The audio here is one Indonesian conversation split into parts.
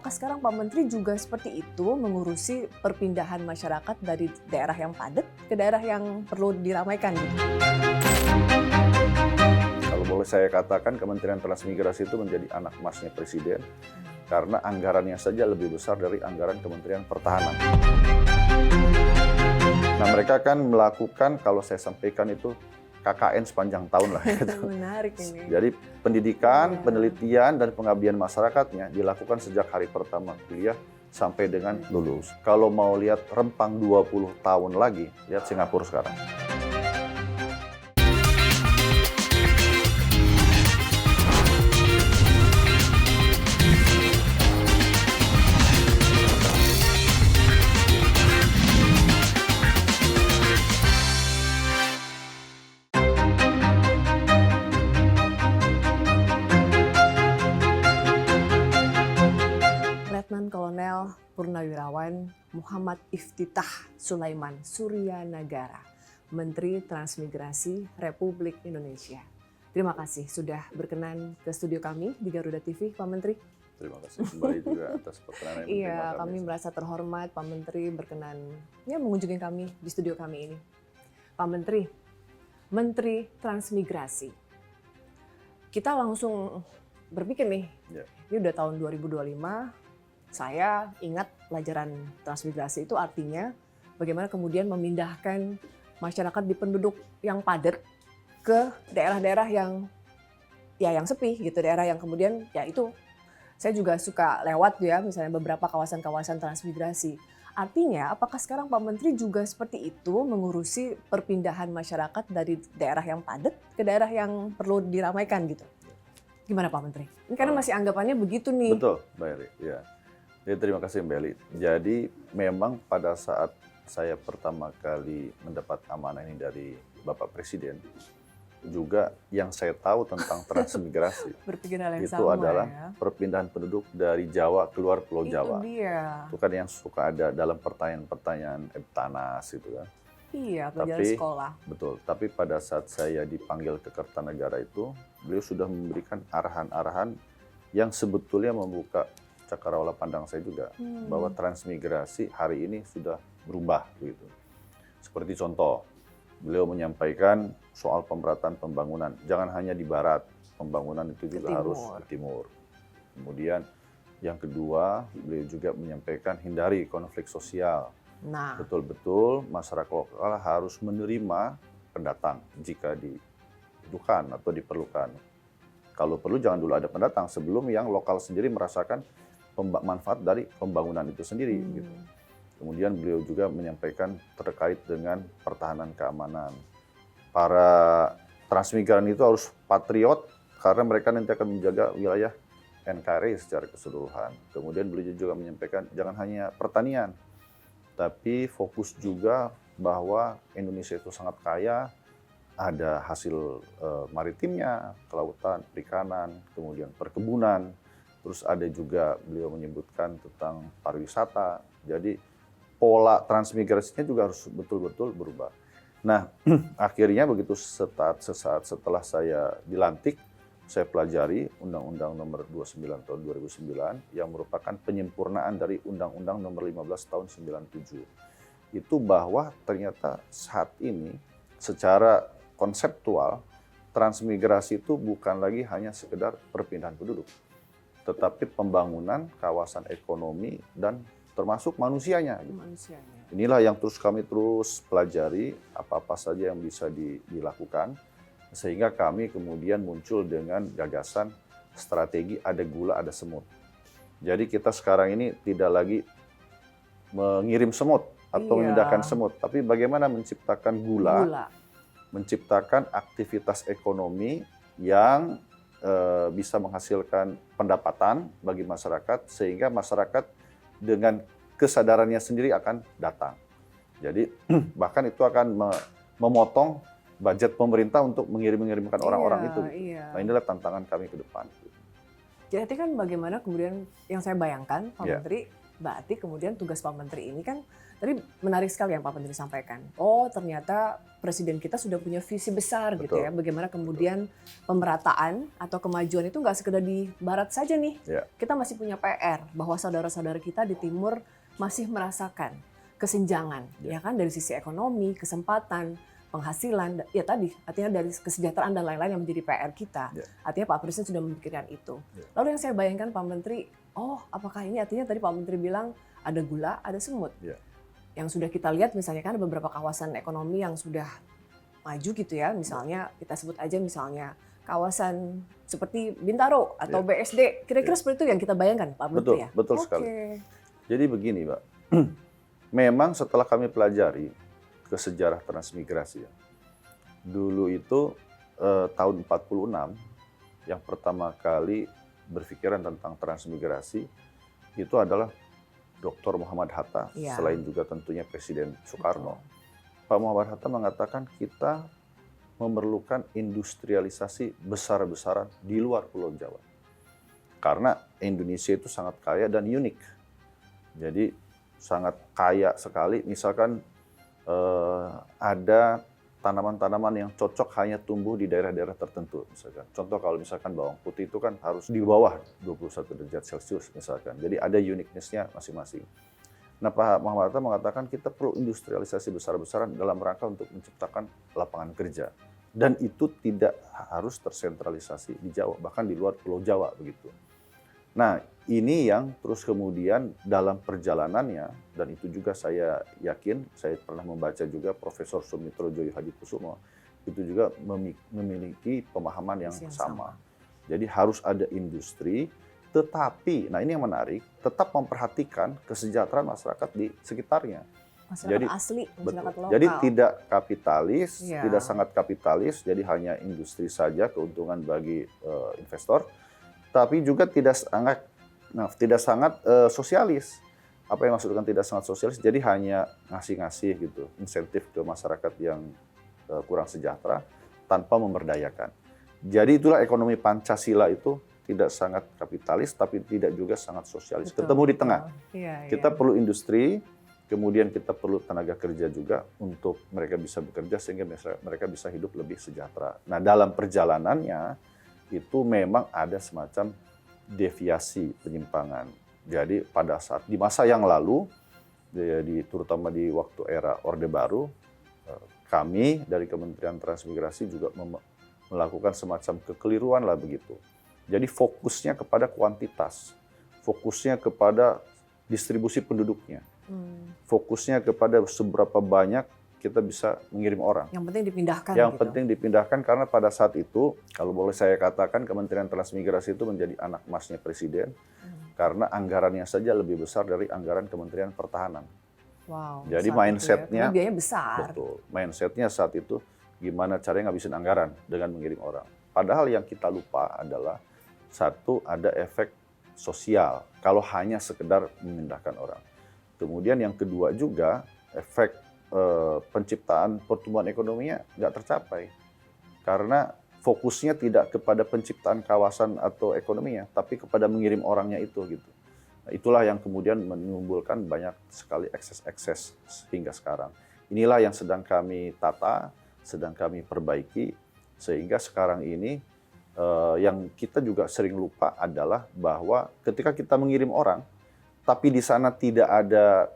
apakah sekarang Pak Menteri juga seperti itu mengurusi perpindahan masyarakat dari daerah yang padat ke daerah yang perlu diramaikan gitu? Kalau boleh saya katakan, Kementerian Transmigrasi itu menjadi anak emasnya Presiden karena anggarannya saja lebih besar dari anggaran Kementerian Pertahanan. Nah, mereka kan melakukan, kalau saya sampaikan itu, KKN sepanjang tahun lah. Gitu. Menarik ini. Jadi pendidikan, Iya. penelitian, dan pengabdian masyarakatnya dilakukan sejak hari pertama kuliah sampai dengan lulus. Kalau mau lihat rempang 20 tahun lagi, lihat Singapura sekarang. Letnan Kolonel Purnawirawan Muhammad Iftitah Sulaiman Suryanagara, Menteri Transmigrasi Republik Indonesia. Terima kasih sudah berkenan ke studio kami di Garuda TV, Pak Menteri. Terima kasih kembali juga atas perkenanan yang Iya, menerima kami merasa terhormat Pak Menteri berkenan mengunjungi kami di studio kami ini. Pak Menteri, Menteri Transmigrasi. Kita langsung berpikir nih, Ya. ini udah tahun 2025, saya ingat pelajaran transmigrasi itu artinya bagaimana kemudian memindahkan masyarakat di penduduk yang padat ke daerah-daerah yang sepi gitu, daerah yang kemudian ya itu saya juga suka lewat ya, misalnya beberapa kawasan-kawasan transmigrasi. Artinya, apakah sekarang Pak Menteri juga seperti itu mengurusi perpindahan masyarakat dari daerah yang padat ke daerah yang perlu diramaikan gitu? Gimana Pak Menteri? Ini karena masih anggapannya begitu nih. Betul, Mbak Eli. Ya. Jadi terima kasih Mbak Eli. Jadi memang pada saat saya pertama kali mendapat amanah ini dari Bapak Presiden, juga yang saya tahu tentang transmigrasi Berpikir hal yang itu sama adalah ya. perpindahan penduduk dari Jawa keluar Pulau Jawa. Itu dia. Itu kan yang suka ada dalam pertanyaan-pertanyaan Eptanas gitu kan. Iya, pelajaran Tapi- sekolah. Betul, tapi pada saat saya dipanggil ke Kertanegara itu, beliau sudah memberikan arahan-arahan yang sebetulnya membuka cakrawala pandang saya juga, bahwa transmigrasi hari ini sudah berubah begitu. Seperti contoh, beliau menyampaikan soal pemerataan pembangunan, jangan hanya di barat, pembangunan itu juga harus di timur. Kemudian yang kedua, beliau juga menyampaikan hindari konflik sosial. Nah, Betul-betul masyarakat lokal harus menerima pendatang jika dibutuhkan atau diperlukan. Kalau perlu jangan dulu ada pendatang sebelum yang lokal sendiri merasakan manfaat dari pembangunan itu sendiri. Gitu. Kemudian beliau juga menyampaikan terkait dengan pertahanan keamanan. Para transmigran itu harus patriot karena mereka nanti akan menjaga wilayah NKRI secara keseluruhan. Kemudian beliau juga menyampaikan jangan hanya pertanian, tapi fokus juga bahwa Indonesia itu sangat kaya, ada hasil maritimnya, kelautan, perikanan, kemudian perkebunan, terus ada juga beliau menyebutkan tentang pariwisata. Jadi pola transmigrasinya juga harus betul-betul berubah. Nah, akhirnya begitu sesaat setelah saya dilantik, saya pelajari Undang-Undang Nomor 29 Tahun 2009 yang merupakan penyempurnaan dari Undang-Undang Nomor 15 Tahun 97. Itu bahwa ternyata saat ini secara konseptual transmigrasi itu bukan lagi hanya sekedar perpindahan penduduk, tetapi pembangunan kawasan ekonomi dan termasuk manusianya. manusianya. Inilah yang kami terus pelajari apa-apa saja yang bisa dilakukan. Sehingga kami kemudian muncul dengan gagasan strategi ada gula, ada semut. Jadi kita sekarang ini tidak lagi mengirim semut atau memindahkan semut, tapi bagaimana menciptakan gula, menciptakan aktivitas ekonomi yang bisa menghasilkan pendapatan bagi masyarakat, sehingga masyarakat dengan kesadarannya sendiri akan datang. Jadi bahkan itu akan memotong budget pemerintah untuk mengirimkan orang-orang itu. Iya. Nah, inilah tantangan kami ke depan. Jadi kan bagaimana kemudian yang saya bayangkan Pak Ya. Menteri, berarti kemudian tugas Pak Menteri ini kan Tadi menarik sekali yang Pak Menteri sampaikan. Oh, ternyata Presiden kita sudah punya visi besar gitu Betul. ya. Bagaimana kemudian pemerataan atau kemajuan itu nggak sekedar di Barat saja nih. Ya. Kita masih punya PR bahwa saudara-saudara kita di Timur masih merasakan kesenjangan, ya kan, dari sisi ekonomi, kesempatan, penghasilan, ya tadi artinya dari kesejahteraan dan lain-lain yang menjadi PR kita. Ya. Artinya Pak Presiden sudah memikirkan itu. Ya. Lalu yang saya bayangkan Pak Menteri, oh apakah ini artinya tadi Pak Menteri bilang ada gula, ada semut. Ya. Yang sudah kita lihat misalnya kan ada beberapa kawasan ekonomi yang sudah maju gitu ya, misalnya kita sebut aja misalnya kawasan seperti Bintaro atau BSD, kira-kira seperti itu yang kita bayangkan Pak Menteri ya? Betul sekali. Jadi begini Mbak, memang setelah kami pelajari ke sejarah transmigrasi ya, dulu itu tahun 46 yang pertama kali berpikiran tentang transmigrasi itu adalah Dr. Muhammad Hatta, selain juga tentunya Presiden Soekarno. Pak Muhammad Hatta mengatakan kita memerlukan industrialisasi besar-besaran di luar Pulau Jawa. Karena Indonesia itu sangat kaya dan unik. Jadi sangat kaya sekali, misalkan ada tanaman-tanaman yang cocok hanya tumbuh di daerah-daerah tertentu. Misalkan. Contoh kalau misalkan bawang putih itu kan harus di bawah 21 derajat Celcius misalkan. Jadi ada uniqueness-nya masing-masing. Nah Pak Muhammad Hatta mengatakan kita perlu industrialisasi besar-besaran dalam rangka untuk menciptakan lapangan kerja. Dan itu tidak harus tersentralisasi di Jawa, bahkan di luar Pulau Jawa begitu. Nah ini yang terus kemudian dalam perjalanannya, dan itu juga saya yakin, saya pernah membaca juga Profesor Sumitro Joyo Hadikusumo, itu juga memiliki pemahaman yang sama. Jadi harus ada industri, tetapi, nah ini yang menarik, tetap memperhatikan kesejahteraan masyarakat di sekitarnya. Masyarakat Jadi, asli, masyarakat lokal. Jadi tidak kapitalis, tidak sangat kapitalis, jadi hanya industri saja keuntungan bagi investor, tapi juga tidak sangat sosialis. Apa yang maksud dengan tidak sangat sosialis? Jadi hanya ngasih-ngasih gitu, insentif ke masyarakat yang kurang sejahtera tanpa memberdayakan. Jadi itulah ekonomi Pancasila itu tidak sangat kapitalis, tapi tidak juga sangat sosialis. Betul, ketemu di tengah. Kita Iya. perlu industri, kemudian kita perlu tenaga kerja juga untuk mereka bisa bekerja sehingga mereka bisa hidup lebih sejahtera. Nah dalam perjalanannya itu memang ada semacam deviasi, penyimpangan. Jadi pada saat di masa yang lalu, terutama di waktu era Orde Baru, kami dari Kementerian Transmigrasi juga melakukan semacam kekeliruan lah begitu. Jadi fokusnya kepada kuantitas, fokusnya kepada distribusi penduduknya, fokusnya kepada seberapa banyak kita bisa mengirim orang. Yang penting dipindahkan. Yang penting dipindahkan karena pada saat itu, kalau boleh saya katakan, Kementerian Transmigrasi itu menjadi anak emasnya Presiden, karena anggarannya saja lebih besar dari anggaran Kementerian Pertahanan. Wow. Jadi mindsetnya, biayanya besar. Betul, mindsetnya saat itu gimana caranya ngabisin anggaran dengan mengirim orang. Padahal yang kita lupa adalah satu, ada efek sosial kalau hanya sekedar memindahkan orang. Kemudian yang kedua juga efek penciptaan pertumbuhan ekonominya nggak tercapai karena fokusnya tidak kepada penciptaan kawasan atau ekonominya, tapi kepada mengirim orangnya itu gitu. Nah, itulah yang kemudian menimbulkan banyak sekali ekses-ekses hingga sekarang. Inilah yang sedang kami tata, sedang kami perbaiki sehingga sekarang ini yang kita juga sering lupa adalah bahwa ketika kita mengirim orang, tapi di sana tidak ada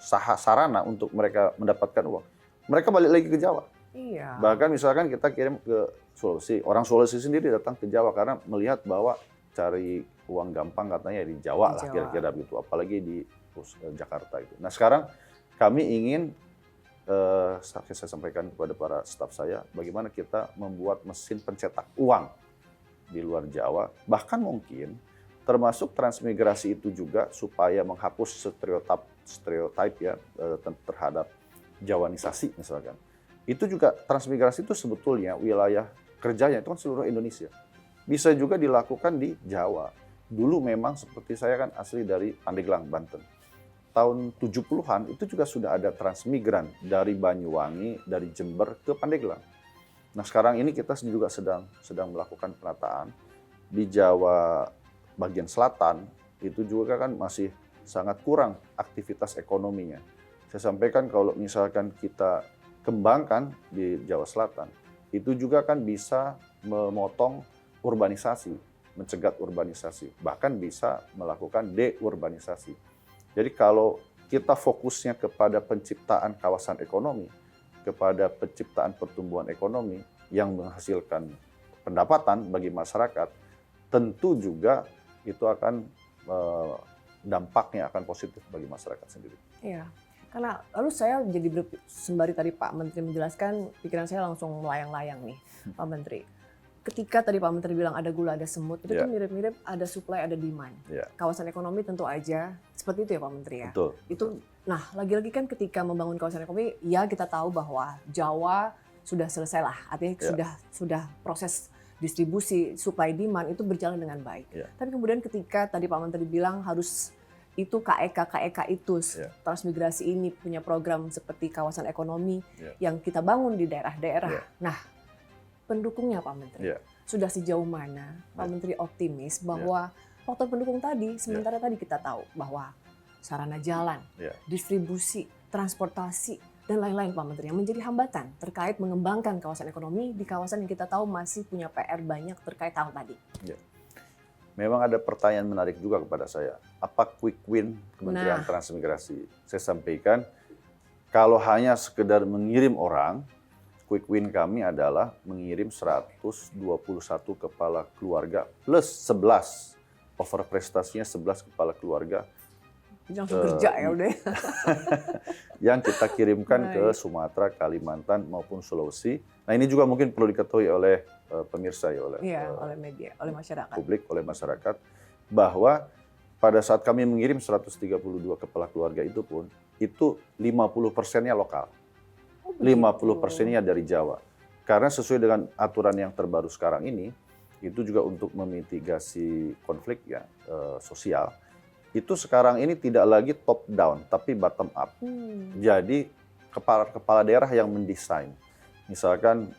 sarana untuk mereka mendapatkan uang, mereka balik lagi ke Jawa. Iya. Bahkan misalkan kita kirim ke Sulawesi, orang Sulawesi sendiri datang ke Jawa karena melihat bahwa cari uang gampang katanya di Jawa lah kira-kira begitu, apalagi di Jakarta itu. Nah sekarang kami ingin saya sampaikan kepada para staf saya, bagaimana kita membuat mesin pencetak uang di luar Jawa, bahkan mungkin termasuk transmigrasi itu juga supaya menghapus stereotip ya terhadap Jawanisasi misalkan. Itu juga transmigrasi itu sebetulnya wilayah kerjanya itu kan seluruh Indonesia. Bisa juga dilakukan di Jawa. Dulu memang seperti saya kan asli dari Pandeglang, Banten. Tahun 70-an itu juga sudah ada transmigran dari Banyuwangi, dari Jember ke Pandeglang. Nah sekarang ini kita juga sedang melakukan penataan di Jawa bagian selatan, itu juga kan masih sangat kurang aktivitas ekonominya. saya sampaikan kalau misalkan kita kembangkan di Jawa Selatan, itu juga kan bisa memotong urbanisasi, mencegat urbanisasi, bahkan bisa melakukan deurbanisasi. Jadi kalau kita fokusnya kepada penciptaan kawasan ekonomi, kepada penciptaan pertumbuhan ekonomi yang menghasilkan pendapatan bagi masyarakat, tentu juga itu akan dampaknya akan positif bagi masyarakat sendiri. Iya. Karena lalu saya jadi sembari tadi Pak Menteri menjelaskan, pikiran saya langsung melayang-layang nih, Pak Menteri. Ketika tadi Pak Menteri bilang ada gula, ada semut, itu kan mirip-mirip ada supply, ada demand. Kawasan ekonomi tentu aja seperti itu ya Pak Menteri ya. Betul. Itu, nah lagi-lagi kan ketika membangun kawasan ekonomi, ya kita tahu bahwa Jawa sudah selesai lah, artinya sudah proses distribusi supply demand itu berjalan dengan baik. Tapi kemudian ketika tadi Pak Menteri bilang harus itu KEK itu transmigrasi ini punya program seperti kawasan ekonomi yang kita bangun di daerah-daerah. Nah, pendukungnya Pak Menteri sudah sejauh mana Pak Menteri optimis bahwa faktor pendukung tadi, sementara tadi kita tahu bahwa sarana jalan, distribusi, transportasi, dan lain-lain Pak Menteri yang menjadi hambatan terkait mengembangkan kawasan ekonomi di kawasan yang kita tahu masih punya PR banyak terkait hal tadi. Memang ada pertanyaan menarik juga kepada saya. Apa quick win Kementerian Transmigrasi? Saya sampaikan, kalau hanya sekedar mengirim orang, quick win kami adalah mengirim 121 kepala keluarga plus 11. Over prestasinya 11 kepala keluarga. Langsung kerja ya udah. Yang kita kirimkan ke Sumatera, Kalimantan maupun Sulawesi. Nah ini juga mungkin perlu diketahui oleh pemirsa ya, oleh media, oleh masyarakat. Publik, oleh masyarakat, bahwa pada saat kami mengirim 132 kepala keluarga itu pun, itu 50%-nya lokal. 50%-nya dari Jawa. Karena sesuai dengan aturan yang terbaru sekarang ini, itu juga untuk memitigasi konflik sosial, itu sekarang ini tidak lagi top down, tapi bottom up. Jadi kepala daerah yang mendesain. Misalkan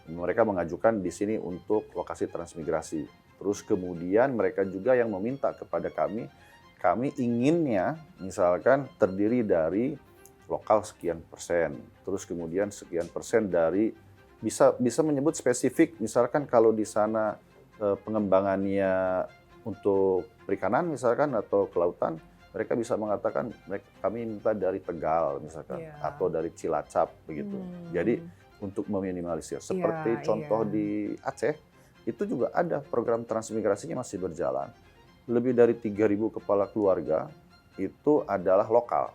mereka mengajukan di sini untuk lokasi transmigrasi. Terus kemudian mereka juga yang meminta kepada kami inginnya misalkan terdiri dari lokal sekian persen. Terus kemudian sekian persen dari bisa menyebut spesifik, misalkan kalau di sana pengembangannya untuk perikanan misalkan atau kelautan, mereka bisa mengatakan kami minta dari Tegal misalkan atau dari Cilacap begitu. Jadi untuk meminimalisir. Seperti contoh di Aceh, itu juga ada program transmigrasinya masih berjalan. Lebih dari 3.000 kepala keluarga itu adalah lokal.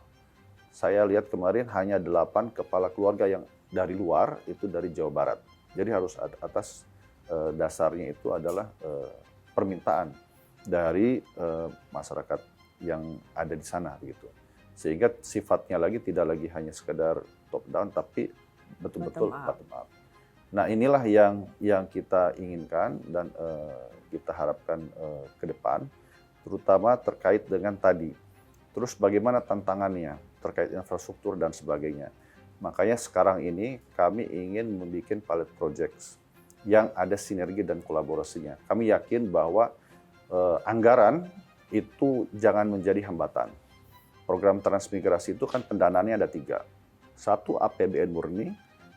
Saya lihat kemarin hanya 8 kepala keluarga yang dari luar, itu dari Jawa Barat. Jadi harus atas dasarnya itu adalah permintaan dari masyarakat yang ada di sana begitu. Sehingga sifatnya lagi tidak lagi hanya sekedar top down, tapi betul-betul bottom up. Nah inilah yang kita inginkan dan kita harapkan ke depan, terutama terkait dengan tadi. Terus bagaimana tantangannya terkait infrastruktur dan sebagainya. Makanya sekarang ini kami ingin membuat pilot projects yang ada sinergi dan kolaborasinya. Kami yakin bahwa anggaran itu jangan menjadi hambatan. Program transmigrasi itu kan pendanaannya ada 3. 1 APBN murni,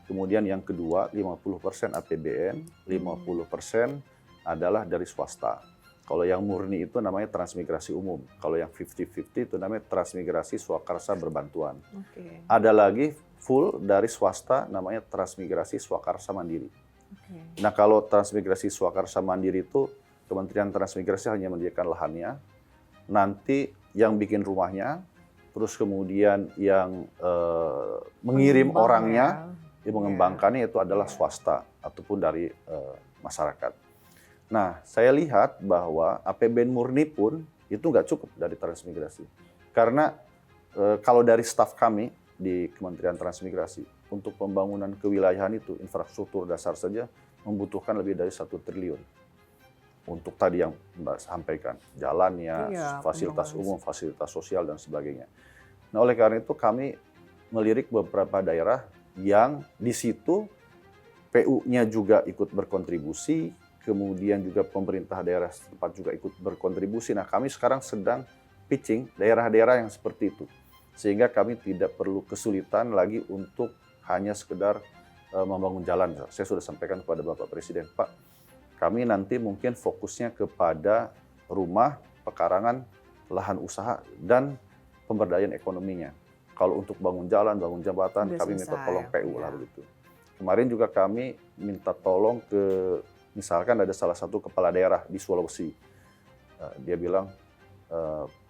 kemudian yang kedua 50% APBN, 50% adalah dari swasta. Kalau yang murni itu namanya transmigrasi umum. Kalau yang 50-50 itu namanya transmigrasi swakarsa berbantuan. Ada lagi full dari swasta namanya transmigrasi swakarsa mandiri. Nah kalau transmigrasi swakarsa mandiri itu Kementerian Transmigrasi hanya menyediakan lahannya, nanti yang bikin rumahnya, terus kemudian yang mengirim orangnya, yang mengembangkannya itu adalah swasta ataupun dari masyarakat. Nah, saya lihat bahwa APBN murni pun itu nggak cukup dari transmigrasi. Karena kalau dari staf kami di Kementerian Transmigrasi, untuk pembangunan kewilayahan itu, infrastruktur dasar saja membutuhkan lebih dari 1 triliun. Untuk tadi yang Mbak sampaikan, jalannya, fasilitas umum, fasilitas sosial, dan sebagainya. Nah, oleh karena itu kami melirik beberapa daerah yang di situ PU-nya juga ikut berkontribusi, kemudian juga pemerintah daerah setempat juga ikut berkontribusi. Nah, kami sekarang sedang pitching daerah-daerah yang seperti itu. sehingga kami tidak perlu kesulitan lagi untuk hanya sekedar membangun jalan. Saya sudah sampaikan kepada Bapak Presiden, Pak, kami nanti mungkin fokusnya kepada rumah, pekarangan, lahan usaha, dan pemberdayaan ekonominya. Kalau untuk bangun jalan, bangun jembatan, Udah kami minta selesai, tolong PU ya. lah begitu. Kemarin juga kami minta tolong ke, misalkan ada salah satu kepala daerah di Sulawesi. Dia bilang,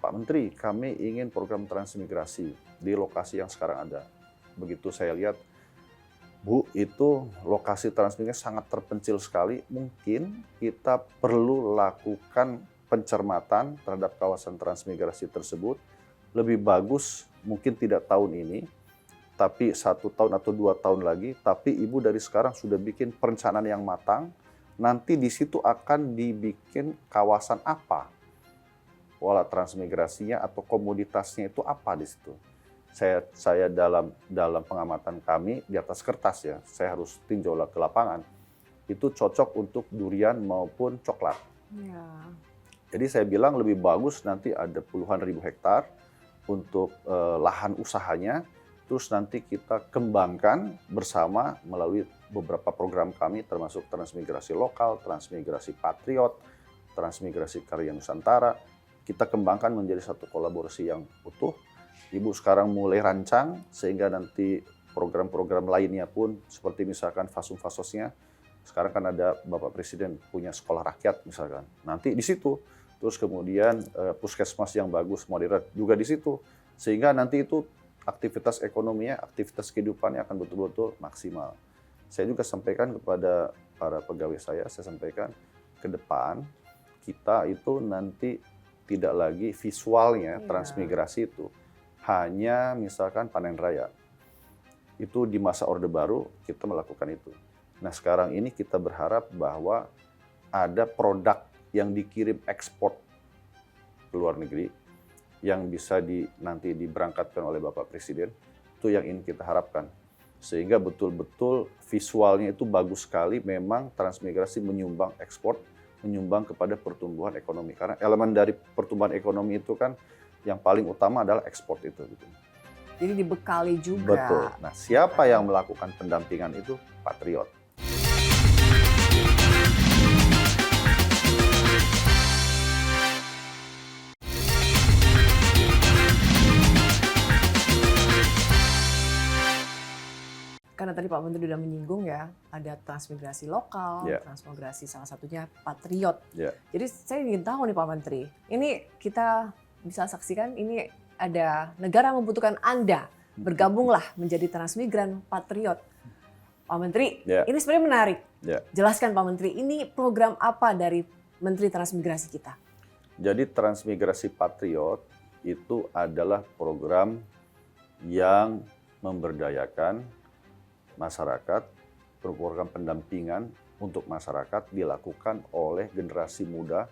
Pak Menteri, kami ingin program transmigrasi di lokasi yang sekarang ada. Begitu saya lihat, Bu, itu lokasi transmigrasi sangat terpencil sekali. Mungkin kita perlu lakukan pencermatan terhadap kawasan transmigrasi tersebut. Lebih bagus, mungkin tidak tahun ini, tapi 1 tahun atau 2 tahun lagi. Tapi Ibu dari sekarang sudah bikin perencanaan yang matang. Nanti di situ akan dibikin kawasan apa, pola transmigrasinya atau komoditasnya itu apa di situ. Saya dalam pengamatan kami di atas kertas ya, saya harus tinjau ke lapangan. Itu cocok untuk durian maupun coklat. Ya. Jadi saya bilang lebih bagus nanti ada puluhan ribu hektar untuk lahan usahanya, terus nanti kita kembangkan bersama melalui beberapa program kami termasuk transmigrasi lokal, transmigrasi patriot, transmigrasi karya Nusantara. Kita kembangkan menjadi satu kolaborasi yang utuh. Ibu sekarang mulai rancang sehingga nanti program-program lainnya pun seperti misalkan fasum-fasosnya. Sekarang kan ada Bapak Presiden punya sekolah rakyat misalkan. Nanti di situ. Terus kemudian puskesmas yang bagus, modern juga di situ. Sehingga nanti itu aktivitas ekonominya, aktivitas kehidupannya akan betul-betul maksimal. Saya juga sampaikan kepada para pegawai saya sampaikan ke depan kita itu nanti tidak lagi visualnya transmigrasi itu hanya misalkan panen raya. Itu di masa Orde Baru kita melakukan itu. Nah sekarang ini kita berharap bahwa ada produk yang dikirim ekspor ke luar negeri yang bisa nanti diberangkatkan oleh Bapak Presiden, itu yang ingin kita harapkan. Sehingga betul-betul visualnya itu bagus sekali, memang transmigrasi menyumbang ekspor, menyumbang kepada pertumbuhan ekonomi. Karena elemen dari pertumbuhan ekonomi itu kan yang paling utama adalah ekspor itu. Gitu. Jadi dibekali juga. Betul. Nah siapa yang melakukan pendampingan itu? Patriot. Karena tadi Pak Menteri sudah menyinggung ya, ada transmigrasi lokal, transmigrasi salah satunya patriot. Jadi saya ingin tahu nih Pak Menteri, ini kita bisa saksikan ini ada negara membutuhkan Anda, bergabunglah menjadi transmigran patriot. Pak Menteri, ini sebenarnya menarik. Jelaskan Pak Menteri, ini program apa dari Menteri Transmigrasi kita? Jadi transmigrasi patriot itu adalah program yang memberdayakan masyarakat, program pendampingan untuk masyarakat dilakukan oleh generasi muda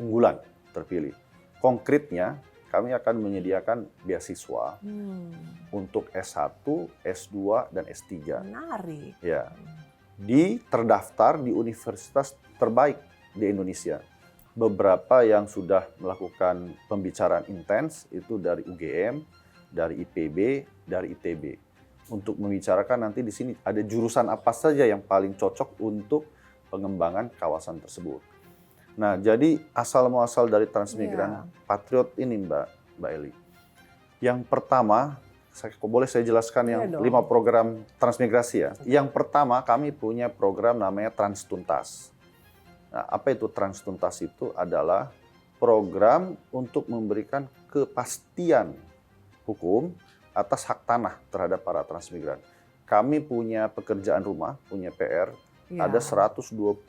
unggulan terpilih. Konkretnya, kami akan menyediakan beasiswa untuk S1, S2, dan S3. Menarik. Ya, terdaftar di universitas terbaik di Indonesia. Beberapa yang sudah melakukan pembicaraan intens itu dari UGM, dari IPB, dari ITB. Untuk membicarakan nanti di sini ada jurusan apa saja yang paling cocok untuk pengembangan kawasan tersebut. Nah, jadi asal muasal dari transmigran patriot ini Mbak Eli. Yang pertama, boleh saya jelaskan yang 5 program transmigrasi ya. Yang pertama kami punya program namanya Transtuntas. Nah, apa itu Transtuntas? Itu adalah program untuk memberikan kepastian hukum atas hak tanah terhadap para transmigran. Kami punya pekerjaan rumah, punya PR, ada 129.000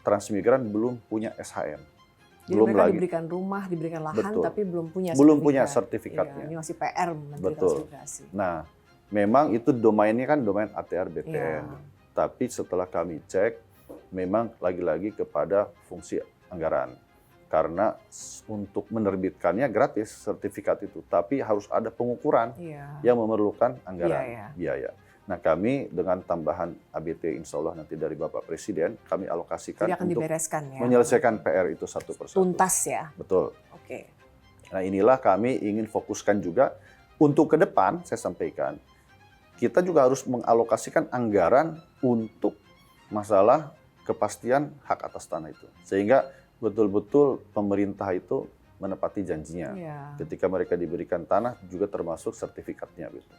transmigran belum punya SHM. Jadi belum mereka lagi diberikan rumah, diberikan lahan, tapi belum punya sertifikatnya. Ini masih PR Menteri Transmigrasi. Nah, memang itu domainnya kan domain ATR BPN. Tapi setelah kami cek, memang lagi-lagi kepada fungsi anggaran. Karena untuk menerbitkannya gratis sertifikat itu, tapi harus ada pengukuran yang memerlukan anggaran biaya. Nah kami dengan tambahan ABT insya Allah nanti dari Bapak Presiden, kami alokasikan jadi akan untuk dibereskan, ya? Menyelesaikan PR itu satu persatu. Tuntas ya? Betul. Oke. Nah, inilah kami ingin fokuskan juga untuk ke depan, saya sampaikan, kita juga harus mengalokasikan anggaran untuk masalah kepastian hak atas tanah itu. Sehingga betul-betul pemerintah itu menepati janjinya. Iya. Ketika mereka diberikan tanah juga termasuk sertifikatnya gitu.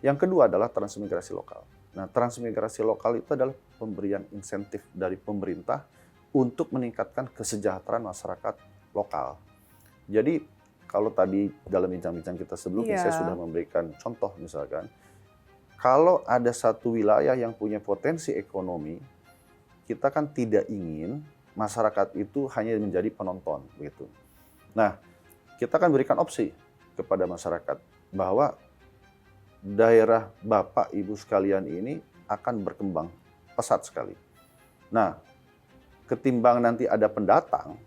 Yang kedua adalah transmigrasi lokal. Nah, transmigrasi lokal itu adalah pemberian insentif dari pemerintah untuk meningkatkan kesejahteraan masyarakat lokal. Jadi kalau tadi dalam bincang-bincang kita sebelumnya Iya. saya sudah memberikan contoh misalkan, kalau ada satu wilayah yang punya potensi ekonomi, kita kan tidak ingin masyarakat itu hanya menjadi penonton begitu. Nah, kita akan berikan opsi kepada masyarakat bahwa daerah Bapak Ibu sekalian ini akan berkembang pesat sekali. Nah, ketimbang nanti ada pendatang,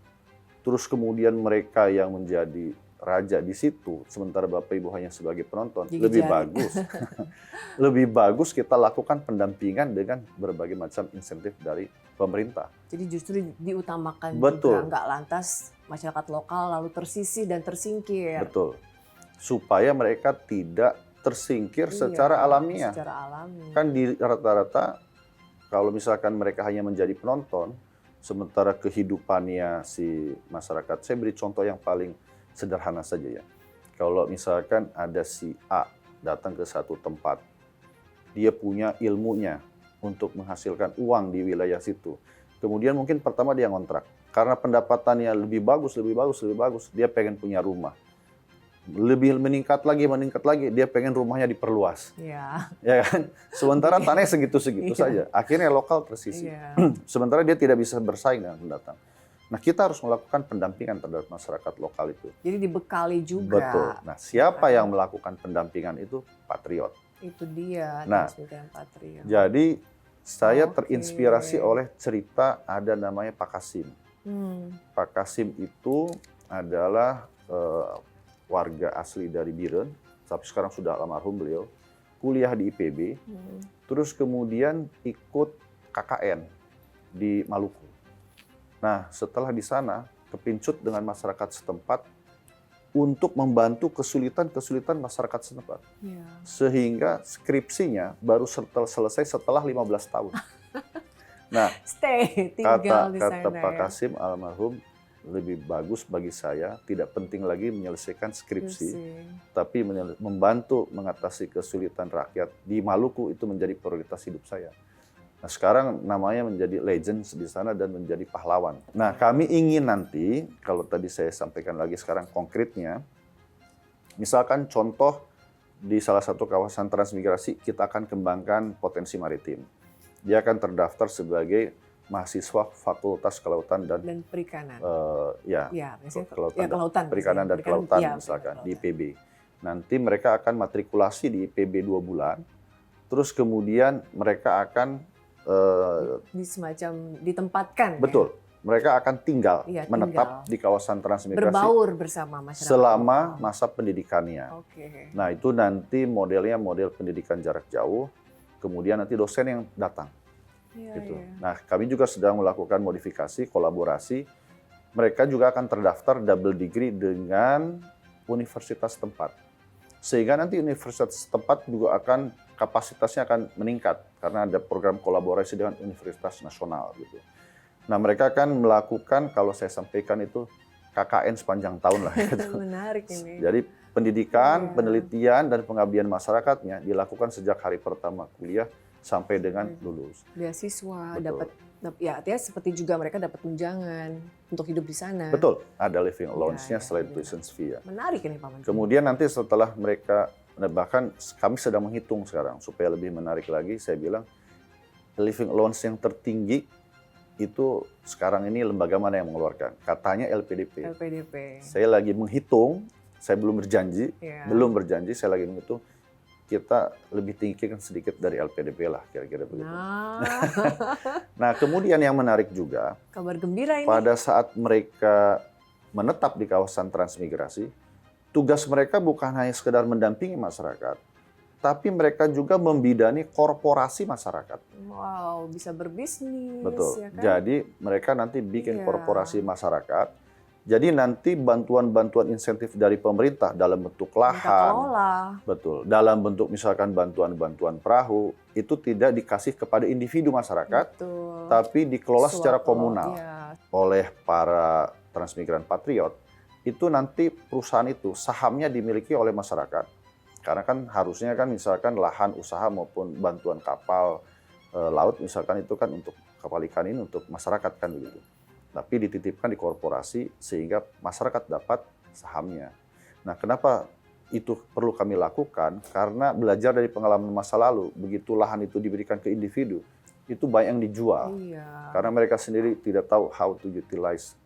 terus kemudian mereka yang menjadi raja di situ, sementara Bapak Ibu hanya sebagai penonton, Gigi lebih jari. bagus. Lebih bagus kita lakukan pendampingan dengan berbagai macam insentif dari pemerintah. Jadi justru diutamakan Betul. juga, nggak lantas masyarakat lokal lalu tersisih dan tersingkir. Betul. Supaya mereka tidak tersingkir Iya, secara alamiah. Secara alami. Kan di rata-rata kalau misalkan mereka hanya menjadi penonton, sementara kehidupannya si masyarakat, saya beri contoh yang paling sederhana saja ya. Kalau misalkan ada si A datang ke satu tempat, dia punya ilmunya untuk menghasilkan uang di wilayah situ. Kemudian mungkin pertama dia ngontrak. Karena pendapatannya lebih bagus, dia pengen punya rumah. Lebih meningkat lagi, dia pengen rumahnya diperluas. Iya. Ya kan? Sementara tanahnya segitu-segitu Iya. saja. Akhirnya lokal tersisih. Iya. Sementara dia tidak bisa bersaing dengan pendatang. Nah, kita harus melakukan pendampingan terhadap masyarakat lokal itu. Jadi dibekali juga. Betul. Nah, siapa yang melakukan pendampingan itu? Patriot. Itu dia, Nah, transmigran patriot. Jadi, saya Oke. terinspirasi oleh cerita ada namanya Pak Kasim. Pak Kasim itu adalah warga asli dari Biren, tapi sekarang sudah almarhum beliau, kuliah di IPB, terus kemudian ikut KKN di Maluku. Nah, setelah di sana, kepincut dengan masyarakat setempat untuk membantu kesulitan masyarakat setempat. Iya. Sehingga skripsinya baru selesai setelah 15 tahun. Nah, Stay, tinggal di sana kata Pak ya. Kasim almarhum, lebih bagus bagi saya, tidak penting lagi menyelesaikan skripsi, tapi membantu mengatasi kesulitan rakyat di Maluku itu menjadi prioritas hidup saya. Nah, sekarang namanya menjadi legend di sana dan menjadi pahlawan. Nah, kami ingin nanti, kalau tadi saya sampaikan lagi sekarang konkretnya, misalkan contoh di salah satu kawasan transmigrasi, kita akan kembangkan potensi maritim. Dia akan terdaftar sebagai mahasiswa Fakultas Kelautan dan Perikanan. kelautan, perikanan dan kelautan misalkan di IPB. Nanti mereka akan matrikulasi di IPB 2 bulan, terus kemudian mereka akan ditempatkan. Betul, mereka akan tinggal, Iya, menetap di kawasan transmigrasi berbaur bersama masyarakat selama lokal. masa pendidikannya. Oke. Nah, itu nanti modelnya model pendidikan jarak jauh, kemudian nanti dosen yang datang. Iya, Gitu. iya. Nah, kami juga sedang melakukan modifikasi, kolaborasi. Mereka juga akan terdaftar double degree dengan universitas tempat. Sehingga nanti universitas tempat juga kapasitasnya akan meningkat karena ada program kolaborasi dengan universitas nasional gitu. Nah, mereka akan melakukan, kalau saya sampaikan itu KKN sepanjang tahun lah. Gitu. Menarik ini. Jadi pendidikan, Iya. penelitian, dan pengabdian masyarakatnya dilakukan sejak hari pertama kuliah sampai dengan lulus. Beasiswa, Betul. ya artinya seperti juga mereka dapat tunjangan untuk hidup di sana. Betul, ada living allowance-nya Iya, selain iya. tuition fee ya. Menarik ini Pak Menteri. Kemudian nanti setelah mereka, bahkan kami sedang menghitung sekarang supaya lebih menarik lagi, saya bilang living allowance yang tertinggi itu sekarang ini lembaga mana yang mengeluarkan? Katanya LPDP. LPDP. Saya lagi menghitung, saya belum berjanji, Iya. saya lagi menghitung, kita lebih tinggi kan sedikit dari LPDP lah, kira-kira begitu. Nah, Nah, kemudian yang menarik juga, kabar gembira ini. pada saat mereka menetap di kawasan transmigrasi, tugas mereka bukan hanya sekedar mendampingi masyarakat, tapi mereka juga membidani korporasi masyarakat. Wow, bisa berbisnis. Betul. Ya kan? Jadi mereka nanti bikin Iya. korporasi masyarakat Jadi nanti bantuan-bantuan insentif dari pemerintah dalam bentuk Minta lahan, kelola. betul, dalam bentuk misalkan bantuan-bantuan perahu, itu tidak dikasih kepada individu masyarakat, Betul. tapi dikelola secara Swap komunal ya. oleh para transmigran patriot. Itu nanti perusahaan itu sahamnya dimiliki oleh masyarakat. Karena kan harusnya kan misalkan lahan usaha maupun bantuan kapal laut misalkan itu kan untuk kapal ikan ini untuk masyarakat kan begitu. Tapi dititipkan di korporasi sehingga masyarakat dapat sahamnya. Nah, kenapa itu perlu kami lakukan? Karena belajar dari pengalaman masa lalu, begitu lahan itu diberikan ke individu, itu banyak yang dijual. Iya. Karena mereka sendiri tidak tahu how to utilize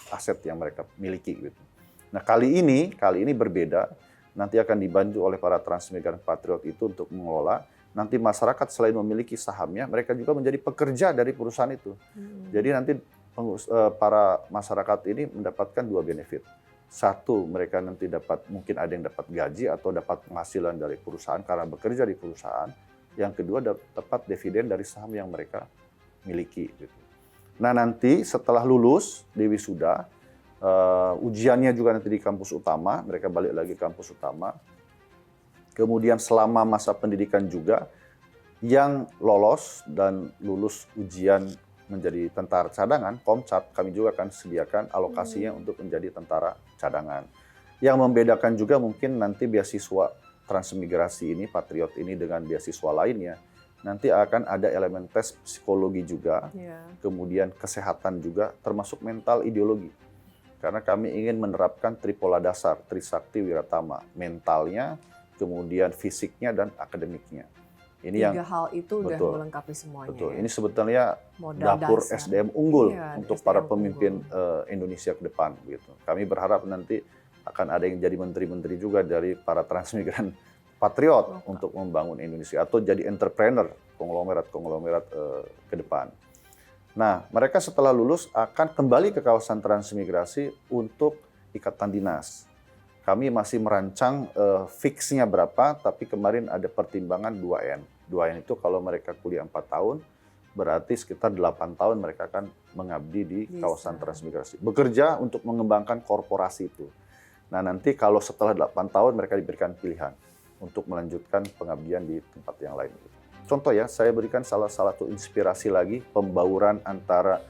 aset yang mereka miliki gitu. Nah, kali ini berbeda. Nanti akan dibantu oleh para transmigran patriot itu untuk mengelola. Nanti masyarakat selain memiliki sahamnya, mereka juga menjadi pekerja dari perusahaan itu. Jadi nanti para masyarakat ini mendapatkan dua benefit. Satu, mereka nanti mungkin ada yang dapat gaji atau dapat penghasilan dari perusahaan karena bekerja di perusahaan. Yang kedua, dapat dividen dari saham yang mereka miliki. Gitu. Nah, nanti setelah lulus di wisuda, ujiannya juga nanti di kampus utama, mereka balik lagi ke kampus utama. Kemudian selama masa pendidikan juga, yang lolos dan lulus ujian menjadi tentara cadangan, Komcat, kami juga akan sediakan alokasinya untuk menjadi tentara cadangan. Yang membedakan juga mungkin nanti beasiswa transmigrasi ini, patriot ini dengan beasiswa lainnya, nanti akan ada elemen tes psikologi juga, kemudian kesehatan juga, termasuk mental ideologi. Karena kami ingin menerapkan tripola dasar, Trisakti Wiratama, mentalnya, kemudian fisiknya dan akademiknya. Ini Tiga hal itu udah melengkapi semuanya. Betul. Ya? Ini sebetulnya modal dapur dasar. SDM unggul untuk SDM para pemimpin Indonesia ke depan. Gitu. Kami berharap nanti akan ada yang jadi menteri-menteri juga dari para transmigran patriot untuk membangun Indonesia atau jadi entrepreneur, konglomerat ke depan. Nah, mereka setelah lulus akan kembali ke kawasan transmigrasi untuk ikatan dinas. Kami masih merancang fixnya berapa, tapi kemarin ada pertimbangan 2N. 2N itu kalau mereka kuliah 4 tahun, berarti sekitar 8 tahun mereka akan mengabdi di kawasan transmigrasi. Bekerja untuk mengembangkan korporasi itu. Nah, nanti kalau setelah 8 tahun mereka diberikan pilihan untuk melanjutkan pengabdian di tempat yang lain. Contoh ya, saya berikan salah satu inspirasi lagi, pembauran antara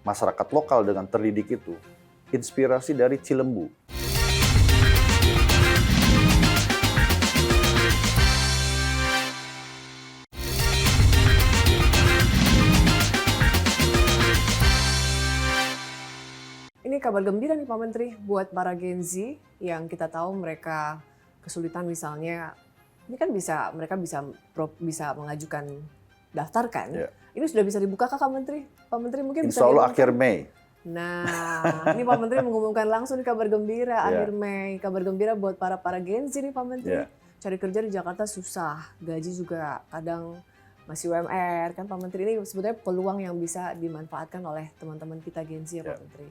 masyarakat lokal dengan terdidik itu. Inspirasi dari Cilembu. Ini kabar gembira nih Pak Menteri buat para Gen Z yang kita tahu mereka kesulitan misalnya, ini kan mereka bisa mengajukan daftar kan? Yeah. Ini sudah bisa dibuka Kak Menteri? Pak Menteri mungkin bisa Insya Allah akhir Mei. Nah, ini Pak Menteri mengumumkan langsung kabar gembira akhir Mei. Kabar gembira buat para Gen Z nih Pak Menteri. Cari kerja di Jakarta susah, gaji juga kadang masih UMR kan Pak Menteri. Ini sebetulnya peluang yang bisa dimanfaatkan oleh teman-teman kita Gen Z ya Pak Menteri.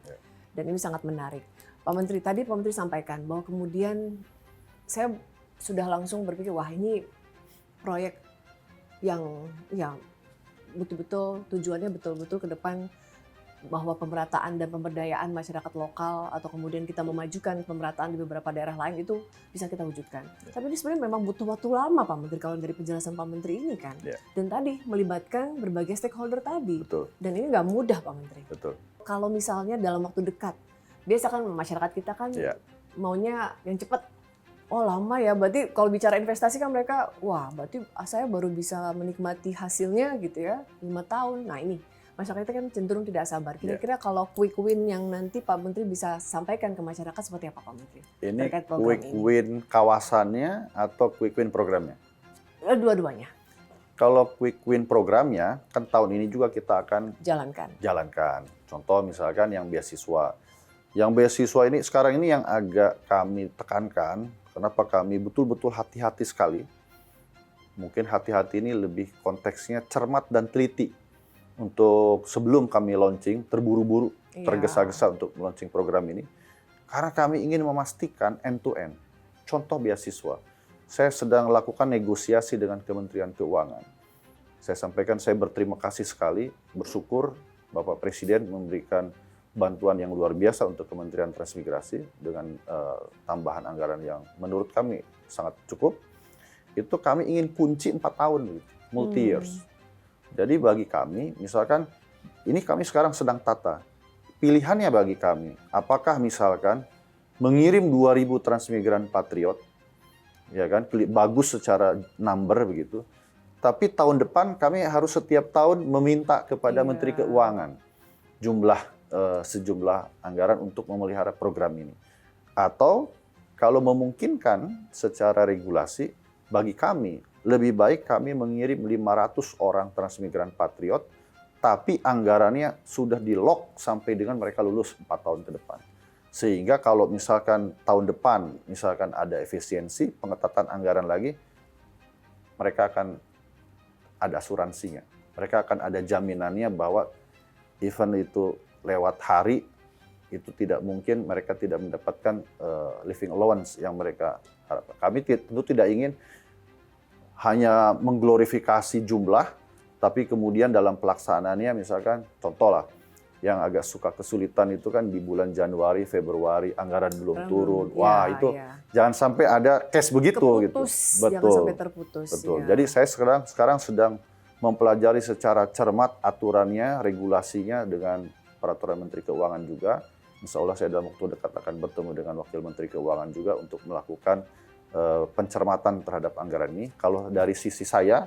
Dan ini sangat menarik. Pak Menteri, tadi Pak Menteri sampaikan bahwa kemudian saya sudah langsung berpikir, wah ini proyek yang betul-betul tujuannya betul-betul ke depan bahwa pemerataan dan pemberdayaan masyarakat lokal atau kemudian kita memajukan pemerataan di beberapa daerah lain itu bisa kita wujudkan. Tapi ini sebenarnya memang butuh waktu lama Pak Menteri kalau dari penjelasan Pak Menteri ini kan. Dan tadi melibatkan berbagai stakeholder tadi. Betul. Dan ini nggak mudah Pak Menteri. Betul. Kalau misalnya dalam waktu dekat, biasa kan masyarakat kita kan maunya yang cepat. Oh lama ya, berarti kalau bicara investasi kan mereka, wah berarti saya baru bisa menikmati hasilnya gitu ya, 5 tahun. Nah ini, masyarakat kita kan cenderung tidak sabar. Kira-kira kalau quick win yang nanti Pak Menteri bisa sampaikan ke masyarakat seperti apa Pak Menteri? Ini quick win kawasannya atau quick win programnya? Dua-duanya. Kalau quick win programnya, kan tahun ini juga kita akan jalankan. Contoh misalkan yang beasiswa. Yang beasiswa ini sekarang ini yang agak kami tekankan, kenapa kami betul-betul hati-hati sekali. Mungkin hati-hati ini lebih konteksnya cermat dan teliti. Untuk sebelum kami launching, terburu-buru, tergesa-gesa untuk launching program ini. Karena kami ingin memastikan end-to-end. Contoh beasiswa. Saya sedang lakukan negosiasi dengan Kementerian Keuangan. Saya sampaikan saya berterima kasih sekali, bersyukur Bapak Presiden memberikan bantuan yang luar biasa untuk Kementerian Transmigrasi dengan tambahan anggaran yang menurut kami sangat cukup. Itu kami ingin kunci 4 tahun, gitu, multi years. Jadi bagi kami, misalkan ini kami sekarang sedang tata. Pilihannya bagi kami, apakah misalkan mengirim 2.000 transmigran patriot, ya kan, bagus secara number begitu. Tapi tahun depan kami harus setiap tahun meminta kepada Menteri Keuangan sejumlah anggaran untuk memelihara program ini. Atau kalau memungkinkan secara regulasi, bagi kami lebih baik kami mengirim 500 orang transmigran patriot, tapi anggarannya sudah di-lock sampai dengan mereka lulus 4 tahun ke depan. Sehingga kalau misalkan tahun depan misalkan ada efisiensi, pengetatan anggaran lagi, mereka akan ada asuransinya. Mereka akan ada jaminannya bahwa event itu lewat hari, itu tidak mungkin mereka tidak mendapatkan living allowance yang mereka harapkan. Kami tentu tidak ingin hanya mengglorifikasi jumlah, tapi kemudian dalam pelaksanaannya misalkan contoh lah, yang agak suka kesulitan itu kan di bulan Januari, Februari, anggaran belum turun. Wah, itu jangan sampai ada case begitu. Keputus, gitu. Betul. Jangan sampai terputus. Betul. Ya. Jadi saya sekarang sedang mempelajari secara cermat aturannya, regulasinya dengan peraturan Menteri Keuangan juga. Insya Allah saya dalam waktu dekat akan bertemu dengan Wakil Menteri Keuangan juga untuk melakukan pencermatan terhadap anggaran ini. Kalau dari sisi saya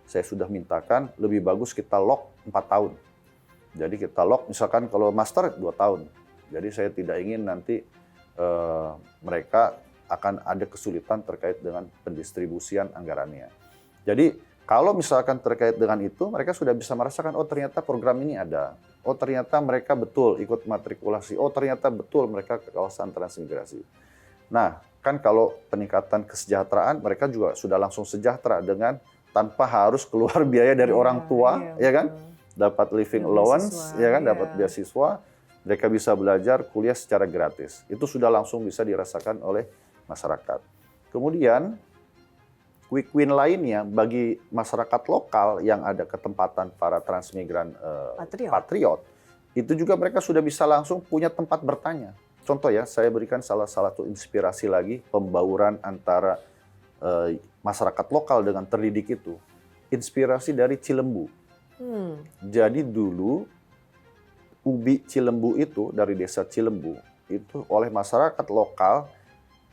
sudah mintakan lebih bagus kita lock 4 tahun. Jadi kita lock misalkan kalau master 2 tahun. Jadi saya tidak ingin nanti mereka akan ada kesulitan terkait dengan pendistribusian anggarannya. Jadi kalau misalkan terkait dengan itu, mereka sudah bisa merasakan, oh ternyata program ini ada. Oh ternyata mereka betul ikut matrikulasi. Oh ternyata betul mereka ke kawasan transmigrasi. Nah, kan kalau peningkatan kesejahteraan, mereka juga sudah langsung sejahtera dengan tanpa harus keluar biaya dari orang tua, ya kan? Dapat living allowance, ya kan? Dapat beasiswa. Mereka bisa belajar kuliah secara gratis. Itu sudah langsung bisa dirasakan oleh masyarakat. Kemudian, quick win lainnya bagi masyarakat lokal yang ada ketempatan para transmigran patriot, itu juga mereka sudah bisa langsung punya tempat bertanya. Contoh ya, saya berikan salah satu inspirasi lagi, pembauran antara masyarakat lokal dengan terdidik itu. Inspirasi dari Cilembu. Jadi dulu, ubi Cilembu itu, dari desa Cilembu, itu oleh masyarakat lokal,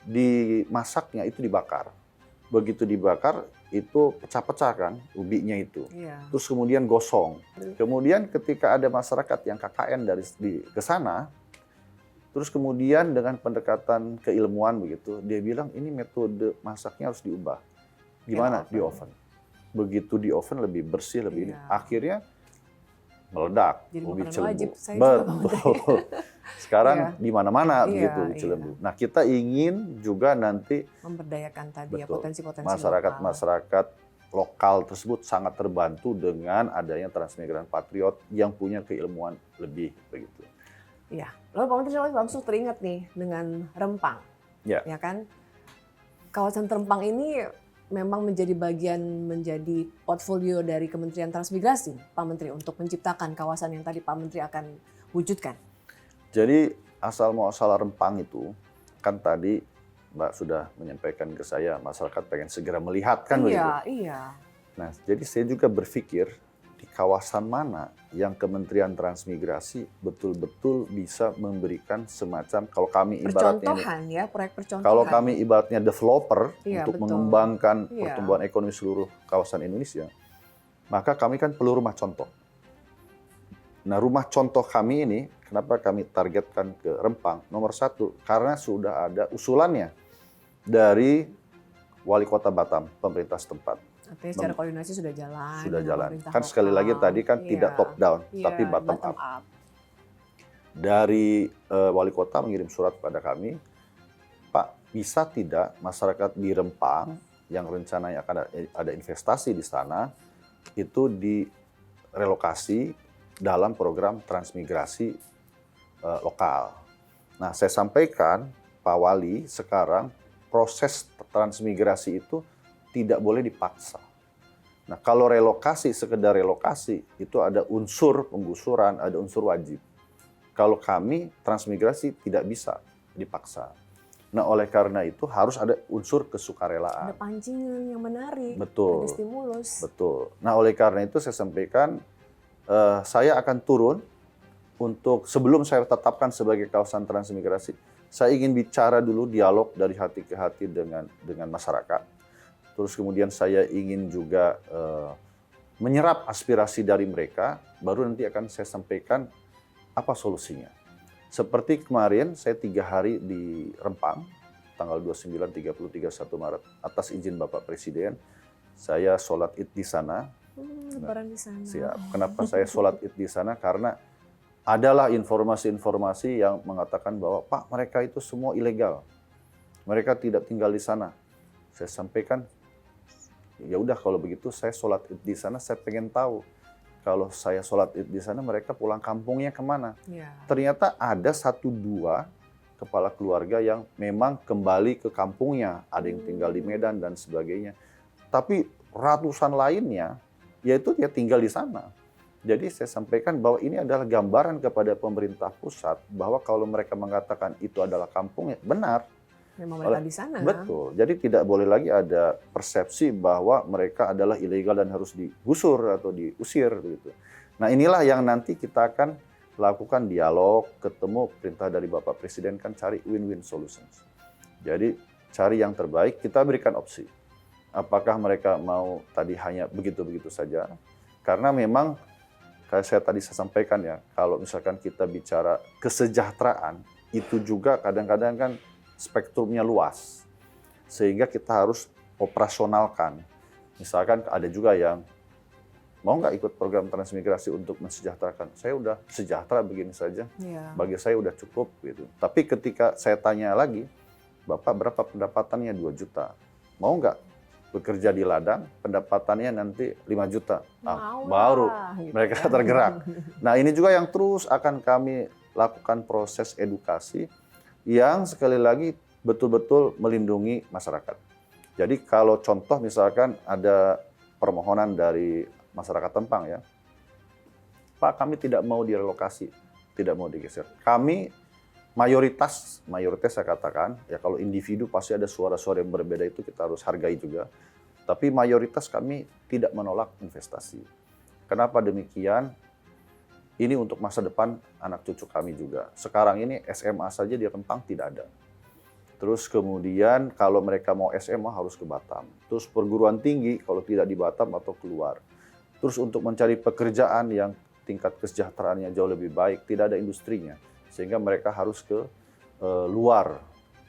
dimasaknya itu dibakar. Begitu dibakar, itu pecah-pecah kan ubinya itu. Terus kemudian gosong. Kemudian ketika ada masyarakat yang KKN ke sana, terus kemudian dengan pendekatan keilmuan begitu, dia bilang ini metode masaknya harus diubah. Gimana? Di oven. Begitu di oven lebih bersih, lebih ini. Akhirnya meledak. Jadi ubi makanan Cilembu. wajib. Saya betul. Sekarang di mana-mana begitu Cilembu. Nah, kita ingin juga nanti memberdayakan tadi potensi-potensi masyarakat lokal tersebut sangat terbantu dengan adanya transmigran patriot yang punya keilmuan lebih begitu. Iya. Lalu Pak Menteri langsung teringat nih dengan Rempang. Ya kan? Kawasan Rempang ini memang menjadi menjadi portfolio dari Kementerian Transmigrasi, Pak Menteri, untuk menciptakan kawasan yang tadi Pak Menteri akan wujudkan. Jadi asal muasal Rempang itu kan tadi Mbak sudah menyampaikan ke saya masyarakat pengen segera melihat kan begitu. Iya. Nah, jadi saya juga berpikir di kawasan mana yang Kementerian Transmigrasi betul-betul bisa memberikan semacam kalau kami ibaratnya proyek percontohan. Kalau kami ibaratnya developer untuk mengembangkan pertumbuhan ekonomi seluruh kawasan Indonesia, maka kami kan perlu rumah contoh. Nah, rumah contoh kami ini, kenapa kami targetkan ke Rempang? Nomor 1, karena sudah ada usulannya dari Wali Kota Batam, pemerintah setempat. Artinya secara koordinasi sudah jalan. Sudah jalan. Kan sekali lagi tadi kan tidak top down, tapi bottom up. Dari Wali Kota mengirim surat pada kami, Pak, bisa tidak masyarakat di Rempang yang rencananya akan ada investasi di sana, itu direlokasi dalam program transmigrasi lokal. Nah, saya sampaikan Pak Wali sekarang proses transmigrasi itu tidak boleh dipaksa. Nah, kalau relokasi sekedar relokasi itu ada unsur penggusuran, ada unsur wajib. Kalau kami transmigrasi tidak bisa dipaksa. Nah, oleh karena itu harus ada unsur kesukarelaan. Ada pancingan yang menarik, Betul. ada stimulus. Betul. Nah, oleh karena itu saya sampaikan, saya akan turun untuk sebelum saya tetapkan sebagai kawasan transmigrasi, saya ingin bicara dulu dialog dari hati ke hati dengan masyarakat. Terus kemudian saya ingin juga menyerap aspirasi dari mereka, baru nanti akan saya sampaikan apa solusinya. Seperti kemarin saya 3 hari di Rempang, tanggal 29, 30, 31 Maret, atas izin Bapak Presiden, saya sholat Id di sana. Lebaran di sana. Siap. Kenapa saya sholat Id di sana? Karena adalah informasi-informasi yang mengatakan bahwa Pak, mereka itu semua ilegal. Mereka tidak tinggal di sana. Saya sampaikan, ya udah kalau begitu saya sholat Id di sana, saya pengen tahu. Kalau saya sholat Id di sana, mereka pulang kampungnya kemana? Ya. Ternyata ada 1-2 kepala keluarga yang memang kembali ke kampungnya. Ada yang tinggal di Medan dan sebagainya. Tapi ratusan lainnya, yaitu dia tinggal di sana. Jadi saya sampaikan bahwa ini adalah gambaran kepada pemerintah pusat bahwa kalau mereka mengatakan itu adalah kampungnya, benar. Memang mereka di sana. Betul. Jadi tidak boleh lagi ada persepsi bahwa mereka adalah ilegal dan harus digusur atau diusir begitu. Nah, inilah yang nanti kita akan lakukan dialog, ketemu perintah dari Bapak Presiden kan cari win-win solutions. Jadi cari yang terbaik, kita berikan opsi. Apakah mereka mau tadi hanya begitu-begitu saja? Karena memang kayak saya sampaikan ya, kalau misalkan kita bicara kesejahteraan, itu juga kadang-kadang kan spektrumnya luas, sehingga kita harus operasionalkan. Misalkan ada juga yang mau nggak ikut program transmigrasi untuk mensejahterakan. Saya udah sejahtera begini saja, bagi saya udah cukup gitu. Tapi ketika saya tanya lagi, Bapak berapa pendapatannya? 2 juta. Mau nggak bekerja di ladang, pendapatannya nanti 5 juta. Baru gitu mereka tergerak. Nah, ini juga yang terus akan kami lakukan proses edukasi yang sekali lagi betul-betul melindungi masyarakat. Jadi kalau contoh misalkan ada permohonan dari masyarakat Tempang ya, Pak, kami tidak mau direlokasi, tidak mau digeser. Kami mayoritas saya katakan, ya kalau individu pasti ada suara-suara yang berbeda, itu kita harus hargai juga. Tapi mayoritas kami tidak menolak investasi. Kenapa demikian? Ini untuk masa depan anak cucu kami juga. Sekarang ini SMA saja di Rempang tidak ada. Terus kemudian kalau mereka mau SMA harus ke Batam. Terus perguruan tinggi kalau tidak di Batam atau keluar. Terus untuk mencari pekerjaan yang tingkat kesejahteraannya jauh lebih baik, tidak ada industrinya. Sehingga mereka harus ke luar,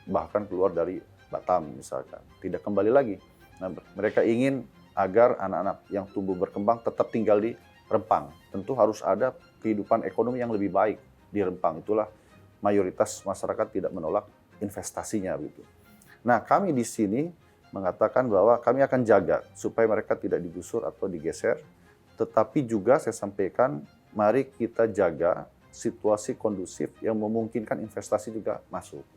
bahkan keluar dari Batam misalkan. Tidak kembali lagi. Nah, mereka ingin agar anak-anak yang tumbuh berkembang tetap tinggal di Rempang. Tentu harus ada kehidupan ekonomi yang lebih baik di Rempang. Itulah mayoritas masyarakat tidak menolak investasinya gitu. Nah, kami di sini mengatakan bahwa kami akan jaga supaya mereka tidak digusur atau digeser, tetapi juga saya sampaikan mari kita jaga situasi kondusif yang memungkinkan investasi juga masuk.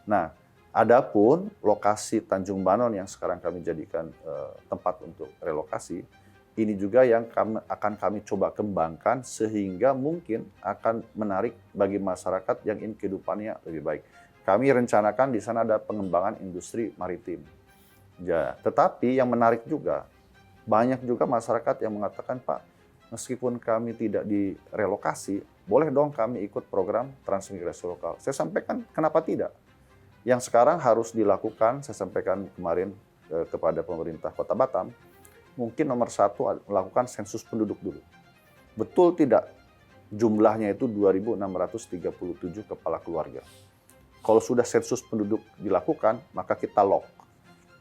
Nah, adapun lokasi Tanjung Banon yang sekarang kami jadikan tempat untuk relokasi, ini juga yang akan kami coba kembangkan sehingga mungkin akan menarik bagi masyarakat yang ingin kehidupannya lebih baik. Kami rencanakan di sana ada pengembangan industri maritim. Ya, tetapi yang menarik juga, banyak juga masyarakat yang mengatakan, Pak, meskipun kami tidak direlokasi, boleh dong kami ikut program transmigrasi lokal. Saya sampaikan, kenapa tidak? Yang sekarang harus dilakukan, saya sampaikan kemarin kepada pemerintah Kota Batam, mungkin nomor 1 melakukan sensus penduduk dulu. Betul tidak jumlahnya itu 2.637 kepala keluarga. Kalau sudah sensus penduduk dilakukan, maka kita lock.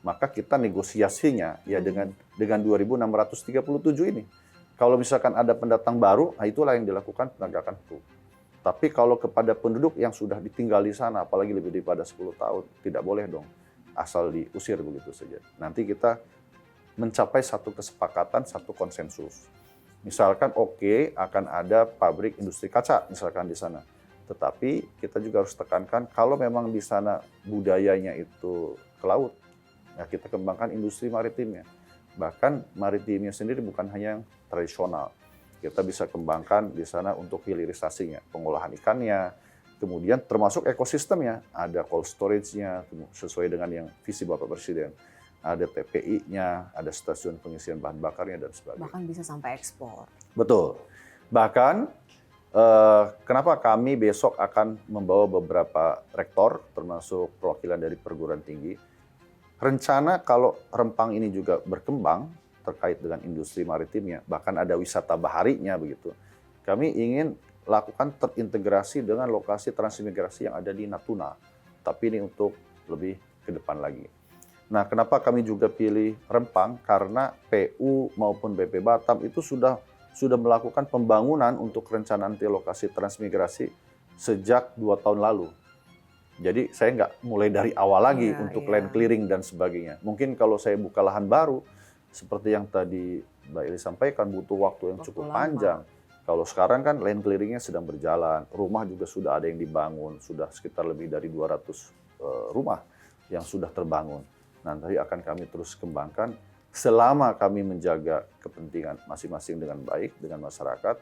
Maka kita negosiasinya ya dengan 2.637 ini. Kalau misalkan ada pendatang baru, nah itulah yang dilakukan penegakan hukum. Tapi kalau kepada penduduk yang sudah ditinggal di sana, apalagi lebih daripada 10 tahun, tidak boleh dong asal diusir begitu saja. Nanti kita mencapai satu kesepakatan, satu konsensus. Misalkan akan ada pabrik industri kaca misalkan di sana. Tetapi kita juga harus tekankan kalau memang di sana budayanya itu ke laut, ya kita kembangkan industri maritimnya. Bahkan maritimnya sendiri bukan hanya yang tradisional. Kita bisa kembangkan di sana untuk hilirisasinya, pengolahan ikannya, kemudian termasuk ekosistemnya, ada cold storage-nya sesuai dengan yang visi Bapak Presiden, ada TPI-nya, ada stasiun pengisian bahan bakarnya dan sebagainya. Bahkan bisa sampai ekspor. Betul. Bahkan kenapa kami besok akan membawa beberapa rektor, termasuk perwakilan dari perguruan tinggi. Rencana kalau Rempang ini juga berkembang terkait dengan industri maritimnya, bahkan ada wisata baharinya begitu. Kami ingin lakukan terintegrasi dengan lokasi transmigrasi yang ada di Natuna. Tapi ini untuk lebih ke depan lagi. Nah, kenapa kami juga pilih Rempang? Karena PU maupun BP Batam itu sudah melakukan pembangunan untuk rencana anti lokasi transmigrasi sejak 2 tahun lalu. Jadi saya nggak mulai dari awal lagi untuk land clearing dan sebagainya. Mungkin kalau saya buka lahan baru, seperti yang tadi Mbak Eli sampaikan, butuh waktu yang cukup panjang. Kalau sekarang kan land clearingnya sedang berjalan, rumah juga sudah ada yang dibangun, sudah sekitar lebih dari 200 rumah yang sudah terbangun. Nanti akan kami terus kembangkan selama kami menjaga kepentingan masing-masing dengan baik, dengan masyarakat,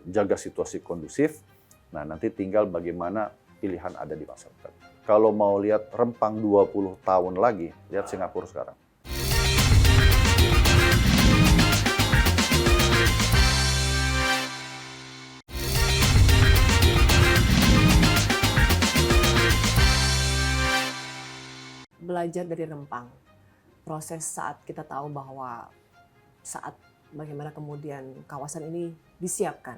jaga situasi kondusif. Nah, nanti tinggal bagaimana pilihan ada di masyarakat. Kalau mau lihat Rempang 20 tahun lagi, lihat Singapura sekarang. Belajar dari Rempang, proses saat kita tahu bahwa saat bagaimana kemudian kawasan ini disiapkan,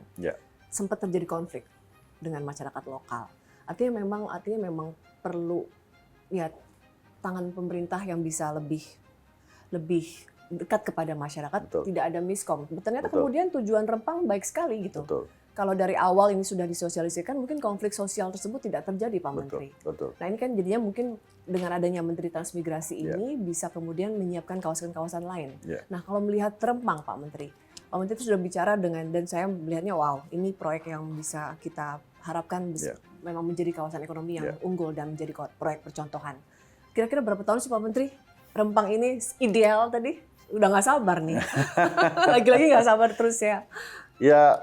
sempat terjadi konflik dengan masyarakat lokal. Artinya memang perlu ya tangan pemerintah yang bisa lebih dekat kepada masyarakat. Betul. Tidak ada miskom. Ternyata kemudian tujuan Rempang baik sekali gitu. Betul. Kalau dari awal ini sudah disosialisasikan, mungkin konflik sosial tersebut tidak terjadi, Pak Menteri. Betul. Nah, ini kan jadinya mungkin dengan adanya Menteri Transmigrasi ini bisa kemudian menyiapkan kawasan-kawasan lain. Nah, kalau melihat Rempang, Pak Menteri itu sudah bicara dan saya melihatnya, wow, ini proyek yang bisa kita harapkan bisa memang menjadi kawasan ekonomi yang unggul dan menjadi proyek percontohan. Kira-kira berapa tahun sih, Pak Menteri? Rempang ini ideal tadi? Udah nggak sabar nih. Lagi-lagi nggak sabar terus ya. Ya,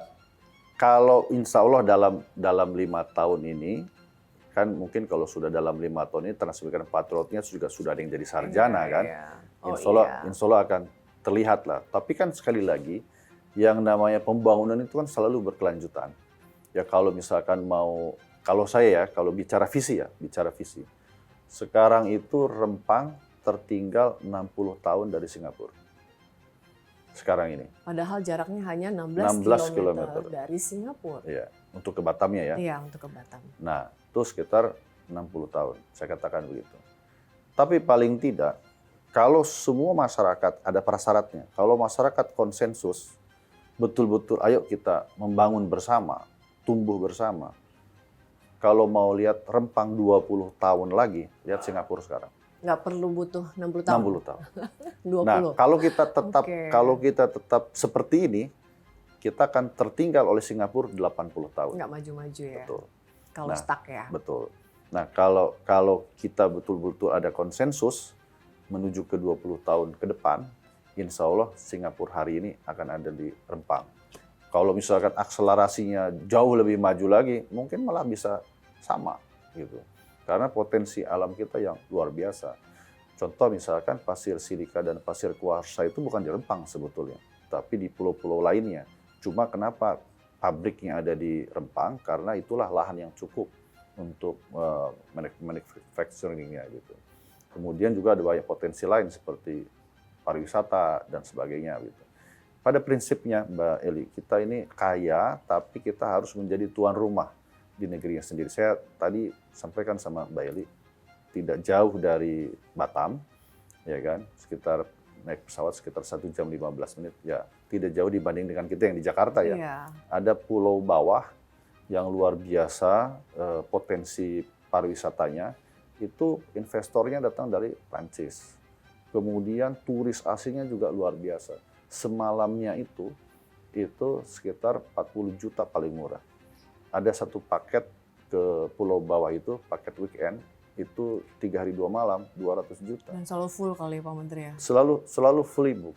kalau insya Allah dalam 5 tahun ini, kan mungkin kalau sudah dalam 5 tahun ini Transmigran Patriotnya juga sudah ada yang jadi sarjana kan. Insya Allah akan terlihat lah. Tapi kan sekali lagi, yang namanya pembangunan itu kan selalu berkelanjutan. Ya kalau misalkan kalau bicara visi. Sekarang itu Rempang tertinggal 60 tahun dari Singapura. Sekarang ini. Padahal jaraknya hanya 16 km dari Singapura. Iya, untuk ke Batamnya ya. Iya, untuk ke Batam. Nah, itu sekitar 60 tahun, saya katakan begitu. Tapi paling tidak, kalau semua masyarakat ada prasyaratnya, kalau masyarakat konsensus, betul-betul ayo kita membangun bersama, tumbuh bersama. Kalau mau lihat Rempang 20 tahun lagi, lihat Singapura sekarang. Nggak perlu butuh 60 tahun. 60 tahun. 20. Nah, kalau kita tetap seperti ini, kita akan tertinggal oleh Singapura 80 tahun. Nggak maju-maju ya. Betul. Kalau stuck ya. Betul. Nah, kalau kita betul-betul ada konsensus menuju ke 20 tahun ke depan, insya Allah Singapura hari ini akan ada di Rempang. Kalau misalkan akselerasinya jauh lebih maju lagi, mungkin malah bisa sama gitu. Karena potensi alam kita yang luar biasa. Contoh misalkan pasir silika dan pasir kuarsa itu bukan di Rempang sebetulnya, tapi di pulau-pulau lainnya. Cuma kenapa pabriknya ada di Rempang? Karena itulah lahan yang cukup untuk manufacturing-nya gitu. Kemudian juga ada banyak potensi lain seperti pariwisata dan sebagainya gitu. Pada prinsipnya Mbak Eli, kita ini kaya tapi kita harus menjadi tuan rumah di negerinya sendiri. Saya tadi sampaikan sama Mbak Eli, tidak jauh dari Batam, ya kan, sekitar naik pesawat sekitar 1 jam 15 menit, ya tidak jauh dibanding dengan kita yang di Jakarta ya. Iya. Ada pulau bawah yang luar biasa, potensi pariwisatanya, itu investornya datang dari Prancis. Kemudian turis asingnya juga luar biasa. Semalamnya itu sekitar 40 juta paling murah. Ada satu paket ke pulau bawah itu, paket weekend, itu 3 hari 2 malam, 200 juta. Dan selalu full kali Pak Menteri ya? Selalu fully book.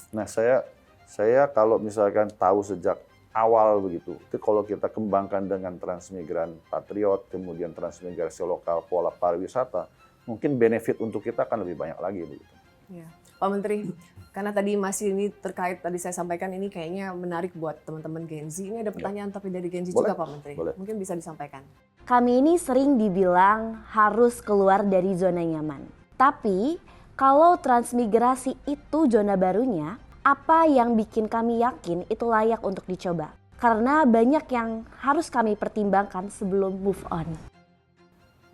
Nah, saya Saya kalau misalkan tahu sejak awal begitu, itu kalau kita kembangkan dengan Transmigran Patriot, kemudian transmigrasi lokal, pola pariwisata, mungkin benefit untuk kita akan lebih banyak lagi begitu. Ya. Pak Menteri, karena tadi masih ini terkait tadi saya sampaikan ini kayaknya menarik buat teman-teman Gen Z. Ini ada pertanyaan tapi dari Gen Z Boleh, juga Pak Menteri. boleh. Mungkin bisa disampaikan. Kami ini sering dibilang harus keluar dari zona nyaman. Tapi kalau transmigrasi itu zona barunya, apa yang bikin kami yakin itu layak untuk dicoba? Karena banyak yang harus kami pertimbangkan sebelum move on.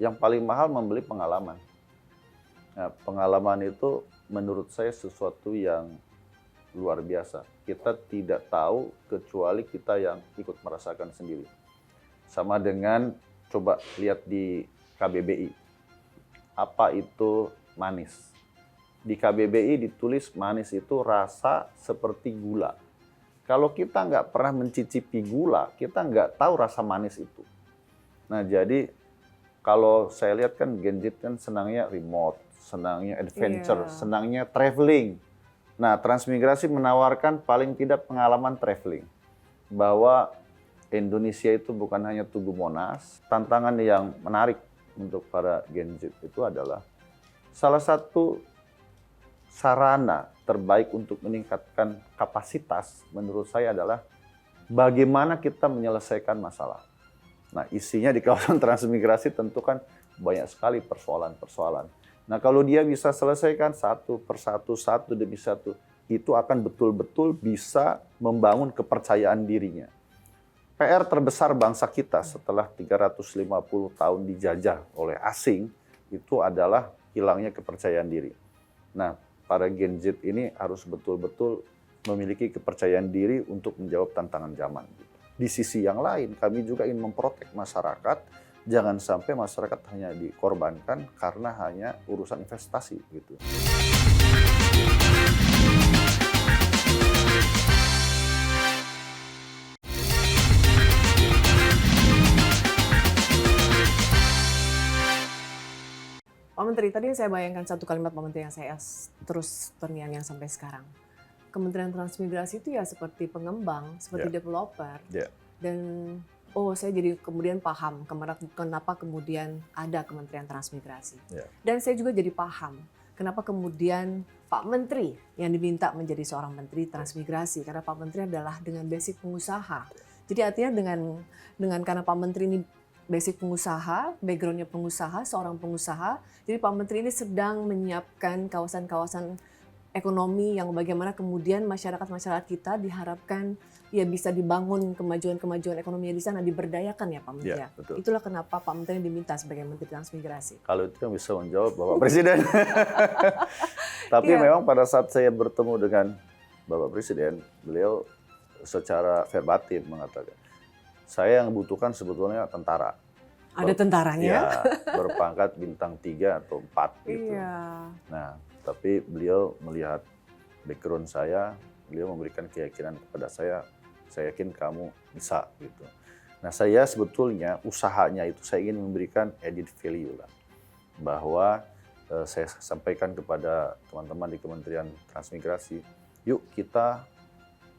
Yang paling mahal membeli pengalaman. Nah, pengalaman itu menurut saya sesuatu yang luar biasa. Kita tidak tahu kecuali kita yang ikut merasakan sendiri. Sama dengan coba lihat di KBBI. Apa itu manis? Di KBBI ditulis manis itu rasa seperti gula. Kalau kita nggak pernah mencicipi gula, kita nggak tahu rasa manis itu. Nah, jadi kalau saya lihat kan Gen Z kan senangnya remote, senangnya adventure, senangnya traveling. Nah, transmigrasi menawarkan paling tidak pengalaman traveling. Bahwa Indonesia itu bukan hanya Tugu Monas. Tantangan yang menarik untuk para Gen Z itu adalah salah satu sarana terbaik untuk meningkatkan kapasitas menurut saya adalah bagaimana kita menyelesaikan masalah. Nah, isinya di kawasan transmigrasi tentu kan banyak sekali persoalan-persoalan. Nah, kalau dia bisa selesaikan satu persatu, satu demi satu, itu akan betul-betul bisa membangun kepercayaan dirinya. PR terbesar bangsa kita setelah 350 tahun dijajah oleh asing, itu adalah hilangnya kepercayaan diri. Nah, para Gen Z ini harus betul-betul memiliki kepercayaan diri untuk menjawab tantangan zaman. Di sisi yang lain, kami juga ingin memprotek masyarakat, jangan sampai masyarakat hanya dikorbankan karena hanya urusan investasi gitu. Pak Menteri, tadi saya bayangkan satu kalimat Pak Menteri yang saya terus terngiang-ngiang sampai sekarang. Kementerian Transmigrasi itu ya seperti pengembang, seperti developer. Dan saya jadi kemudian paham kenapa kemudian ada Kementerian Transmigrasi. Dan saya juga jadi paham kenapa kemudian Pak Menteri yang diminta menjadi seorang Menteri Transmigrasi. Karena Pak Menteri adalah dengan basic pengusaha. Jadi artinya dengan karena Pak Menteri ini basic pengusaha, backgroundnya pengusaha, seorang pengusaha. Jadi Pak Menteri ini sedang menyiapkan kawasan-kawasan ekonomi yang bagaimana kemudian masyarakat-masyarakat kita diharapkan ya bisa dibangun kemajuan-kemajuan ekonomi di sana, diberdayakan ya Pak Menteri. Ya, betul. Itulah kenapa Pak Menteri diminta sebagai Menteri Transmigrasi. Kalau itu yang bisa menjawab Bapak Presiden. Tapi memang pada saat saya bertemu dengan Bapak Presiden, beliau secara verbatim mengatakan, saya yang butuhkan sebetulnya tentara. Ada tentaranya? Ya, berpangkat bintang 3 atau 4 gitu. Iya. Nah, tapi beliau melihat background saya, beliau memberikan keyakinan kepada saya yakin kamu bisa gitu. Nah, saya sebetulnya usahanya itu saya ingin memberikan added value lah. Bahwa saya sampaikan kepada teman-teman di Kementerian Transmigrasi, yuk kita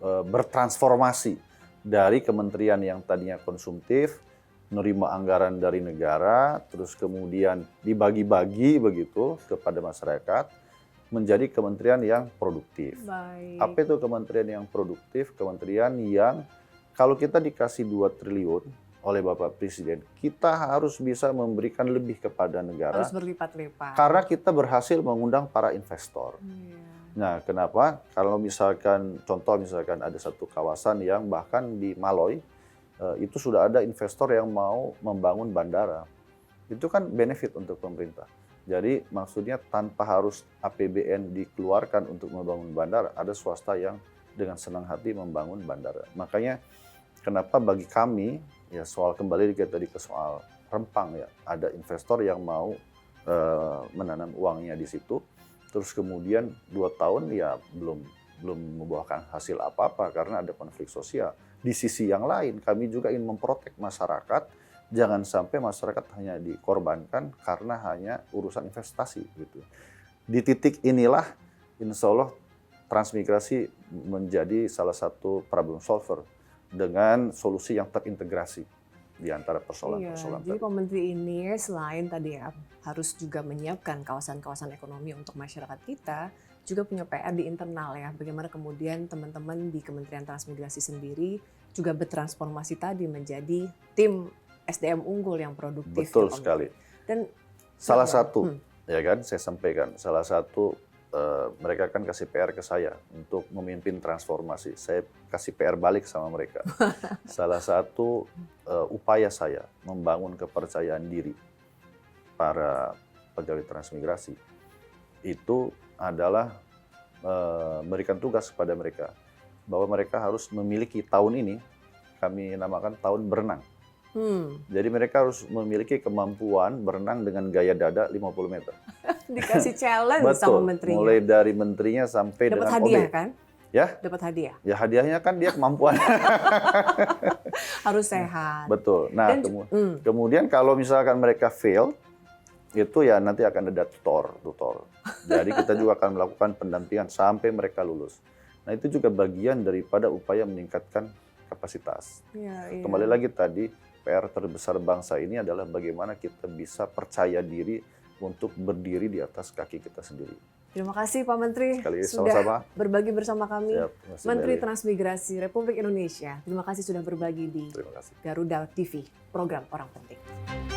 bertransformasi dari kementerian yang tadinya konsumtif, menerima anggaran dari negara, terus kemudian dibagi-bagi begitu kepada masyarakat, menjadi kementerian yang produktif. Baik. Apa itu kementerian yang produktif? Kementerian yang kalau kita dikasih 2 triliun oleh Bapak Presiden, kita harus bisa memberikan lebih kepada negara. Harus berlipat-lipat. Karena kita berhasil mengundang para investor. Iya. Nah, kenapa? Kalau misalkan, contoh misalkan ada satu kawasan yang bahkan di Maloy, itu sudah ada investor yang mau membangun bandara. Itu kan benefit untuk pemerintah. Jadi maksudnya tanpa harus APBN dikeluarkan untuk membangun bandara, ada swasta yang dengan senang hati membangun bandara. Makanya kenapa bagi kami, ya soal kembali tadi ke soal Rempang ya, ada investor yang mau menanam uangnya di situ, terus kemudian 2 tahun ya belum membuahkan hasil apa-apa karena ada konflik sosial. Di sisi yang lain, kami juga ingin memprotek masyarakat, jangan sampai masyarakat hanya dikorbankan karena hanya urusan investasi gitu. Di titik inilah, insya Allah transmigrasi menjadi salah satu problem solver dengan solusi yang terintegrasi di antara persoalan-persoalan Jadi tadi. Pak Menteri ini selain tadi ya harus juga menyiapkan kawasan-kawasan ekonomi untuk masyarakat kita, juga punya PR di internal ya. Bagaimana kemudian teman-teman di Kementerian Transmigrasi sendiri juga bertransformasi tadi menjadi tim SDM unggul yang produktif. Betul ya, Pak sekali. Menteri. Dan Salah satu, ya kan, saya sampaikan, salah satu mereka kan kasih PR ke saya untuk memimpin transformasi. Saya kasih PR balik sama mereka. Salah satu upaya saya membangun kepercayaan diri para pegawai transmigrasi itu adalah memberikan tugas kepada mereka bahwa mereka harus memiliki tahun ini, kami namakan tahun berenang. Jadi mereka harus memiliki kemampuan berenang dengan gaya dada 50 meter. Dikasih challenge sama Betul, menterinya. mulai dari menterinya sampai Dapat dengan hadiah OB. kan? Ya, Dapat hadiah. ya hadiahnya kan dia kemampuan. Harus sehat. Betul. Nah, Dan- kemudian kalau misalkan mereka fail, itu ya nanti akan ada tutor. Jadi kita juga akan melakukan pendampingan sampai mereka lulus. Nah, itu juga bagian daripada upaya meningkatkan kapasitas. Iya. Kembali lagi tadi, PR terbesar bangsa ini adalah bagaimana kita bisa percaya diri untuk berdiri di atas kaki kita sendiri. Terima kasih Pak Menteri Sekali sudah sama-sama. berbagi bersama kami. Siap, terima kasih, Menteri Mary. Transmigrasi Republik Indonesia. Terima kasih sudah berbagi di Terima kasih. Garuda TV, program Orang Penting.